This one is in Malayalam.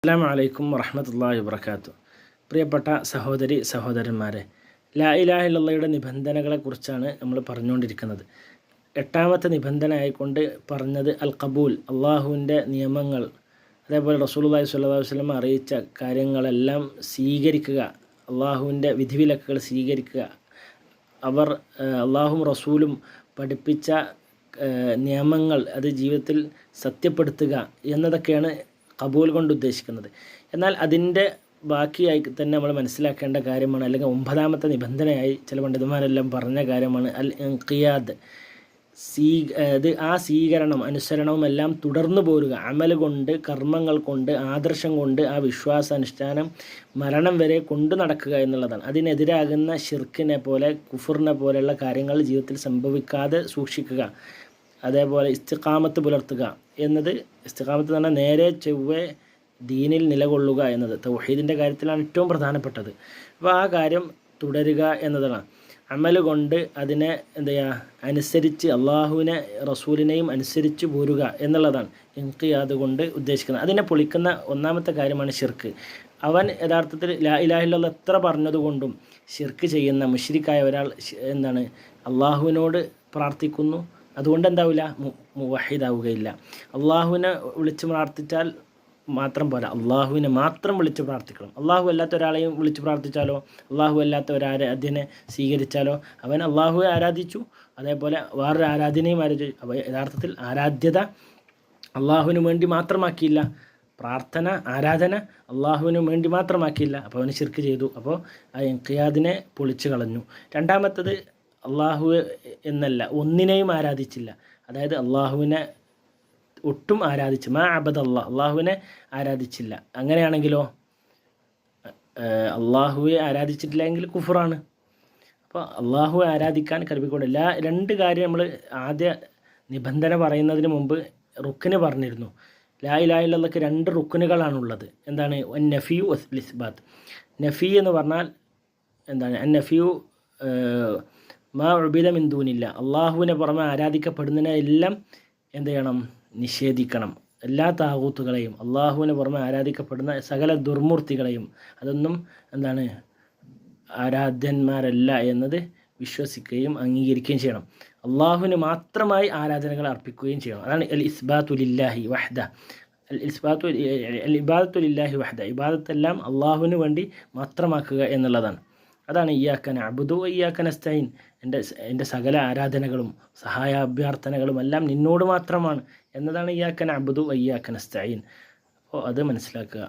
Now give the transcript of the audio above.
അസ്സലാമു അലൈക്കും വറഹ്മത്തുള്ളാഹി വബറകാതുഹു. പ്രിയപ്പെട്ട സഹോദരി സഹോദരന്മാരെ, ലാ ഇലാഹ ഇല്ലല്ലാഹയുടെ നിബന്ധനകളെക്കുറിച്ചാണ് നമ്മൾ പറഞ്ഞുകൊണ്ടിരിക്കുന്നത്. 8ാമത്തെ നിബന്ധന ആയിക്കൊണ്ട് പറഞ്ഞത് അൽ ഖബൂൽ, അള്ളാഹുവിൻ്റെ നിയമങ്ങൾ, അതേപോലെ റസൂലുള്ളാഹി സ്വല്ലല്ലാഹു അലൈഹി വസല്ലം അറിയിച്ച കാര്യങ്ങളെല്ലാം സ്വീകരിക്കുക, അള്ളാഹുവിൻ്റെ വിധിവിലക്കുകൾ സ്വീകരിക്കുക, അവർ അള്ളാഹും റസൂലും പഠിപ്പിച്ച നിയമങ്ങൾ അത് ജീവിതത്തിൽ സത്യപ്പെടുത്തുക എന്നതൊക്കെയാണ് ഖബൂൽ കൊണ്ട് ഉദ്ദേശിക്കുന്നത്. എന്നാൽ അതിൻ്റെ ബാക്കിയായി തന്നെ നമ്മൾ മനസ്സിലാക്കേണ്ട കാര്യമാണ്, അല്ലെങ്കിൽ 9ാമത്തെ നിബന്ധനയായി ചില പണ്ഡിതന്മാരെല്ലാം പറഞ്ഞ കാര്യമാണ് അൽ ഇൻഖിയാദ്. ആ സ്വീകരണം, അനുസരണവും എല്ലാം തുടർന്നു പോരുക, അമൽ കൊണ്ട്, കർമ്മങ്ങൾ കൊണ്ട്, ആദർശം കൊണ്ട്, ആ വിശ്വാസാനുഷ്ഠാനം മരണം വരെ കൊണ്ടു നടക്കുക എന്നുള്ളതാണ്. അതിനെതിരാകുന്ന ഷിർക്കിനെ പോലെ, കുഫറിനെ പോലെയുള്ള കാര്യങ്ങൾ ജീവിതത്തിൽ സംഭവിക്കാതെ സൂക്ഷിക്കുക. അതേപോലെ ഇസ്തിഖാമത്ത് പുലർത്തുക എന്നത്, ഇസ്തിഖാമത്ത് എന്ന് പറഞ്ഞാൽ നേരെ ചൊവ്വേ ദീനിൽ നിലകൊള്ളുക എന്നത് തൗഹീദിൻ്റെ കാര്യത്തിലാണ് ഏറ്റവും പ്രധാനപ്പെട്ടത്. അപ്പോൾ ആ കാര്യം തുടരുക എന്നതാണ്. അമൽ കൊണ്ട് അതിനെ അനുസരിച്ച് അള്ളാഹുവിനെ റസൂലിനെയും അനുസരിച്ച് പോരുക എന്നുള്ളതാണ് ഇൻഖിയാദ് കൊണ്ട് ഉദ്ദേശിക്കുന്നത്. അതിനെ പൊളിക്കുന്ന 1ാമത്തെ കാര്യമാണ് ഷിർക്ക്. അവൻ യഥാർത്ഥത്തിൽ ലാ ഇലാഹ ഇല്ലല്ലാഹ് എത്ര പറഞ്ഞതുകൊണ്ടും ഷിർക്ക് ചെയ്യുന്ന മുശ്രിക്കായ ഒരാൾ അള്ളാഹുവിനോട് പ്രാർത്ഥിക്കുന്നു, അതുകൊണ്ട് എന്താവില്ല, മുവഹിദാവുകയില്ല. അള്ളാഹുവിനെ വിളിച്ച് പ്രാർത്ഥിച്ചാൽ മാത്രം പോരാ, അള്ളാഹുവിനെ മാത്രം വിളിച്ച് പ്രാർത്ഥിക്കണം. അള്ളാഹു അല്ലാത്ത ഒരാളെയും വിളിച്ച് പ്രാർത്ഥിച്ചാലോ, അള്ളാഹു അല്ലാത്ത ഒരാരാധ്യനെ സ്വീകരിച്ചാലോ അവൻ അള്ളാഹുവെ ആരാധിച്ചു, അതേപോലെ വേറൊരു ആരാധനയും ആരാധിച്ചു. അപ്പോൾ യഥാർത്ഥത്തിൽ ആരാധ്യത അള്ളാഹുവിന് വേണ്ടി മാത്രമാക്കിയില്ല, പ്രാർത്ഥന, ആരാധന അള്ളാഹുവിന് വേണ്ടി മാത്രമാക്കിയില്ല. അപ്പോൾ അവന് ശിർക്ക് ചെയ്തു. അപ്പോൾ ആ ഇൻഖിയാദിനെ പൊളിച്ചു കളഞ്ഞു. 2ാമത്തത് അള്ളാഹു എന്നല്ല, ഒന്നിനെയും ആരാധിച്ചില്ല. അതായത് അള്ളാഹുവിനെ ഒട്ടും ആരാധിച്ചു, മാ അബദല്ലാഹ്, അള്ളാഹുവിനെ ആരാധിച്ചില്ല. അങ്ങനെയാണെങ്കിലോ അള്ളാഹുവെ ആരാധിച്ചിട്ടില്ലെങ്കിൽ കുഫറാണ്. അപ്പോൾ അള്ളാഹുവെ ആരാധിക്കാൻ കൽപ്പിക്കൊണ്ടില്ല. 2 കാര്യം നമ്മൾ ആദ്യ നിബന്ധന പറയുന്നതിന് മുമ്പ് റുക്കിന് പറഞ്ഞിരുന്നു. ലാ ഇലാഹ ഇല്ലല്ലാഹ്ക്ക് 2 റുക്കുനുകളാണുള്ളത്. എന്താണ്? നഫിയു വൽ ഇസ്ബാത്ത്. നഫി എന്ന് പറഞ്ഞാൽ എന്താണ്? നഫിയു മാ ഉബിദ മിൻ ദൂനില്ല, അള്ളാഹുവിനെ പുറമെ ആരാധിക്കപ്പെടുന്നതിനെല്ലാം എന്ത് ചെയ്യണം? നിഷേധിക്കണം. എല്ലാ താഗൂത്തുകളെയും, അള്ളാഹുവിനെ പുറമെ ആരാധിക്കപ്പെടുന്ന സകല ദുർമൂർത്തികളെയും, അതൊന്നും എന്താണ്? ആരാധ്യന്മാരല്ല എന്നത് വിശ്വസിക്കുകയും അംഗീകരിക്കുകയും ചെയ്യണം. അള്ളാഹുവിന് മാത്രമായി ആരാധനകൾ അർപ്പിക്കുകയും ചെയ്യണം. അതാണ് അൽ ഇസ്ബാത്തു ലില്ലാഹി വഹ്ദ. അൽ ഇബാദത്തു ലില്ലാഹി വഹ്ദ, ഇബാദത്തെല്ലാം അള്ളാഹുവിന് വേണ്ടി മാത്രമാക്കുക എന്നുള്ളതാണ്. അതാണ് ഇയ്യാക നഅ്ബുദു വ ഇയ്യാക നസ്തഈൻ, എൻ്റെ സകല ആരാധനകളും സഹായാഭ്യർത്ഥനകളും എല്ലാം നിന്നോട് മാത്രമാണ് എന്നതാണ് ഇയ്യാക നഅ്ബുദു വ ഇയ്യാക നസ്തഈൻ. അപ്പോൾ അത് മനസ്സിലാക്കുക.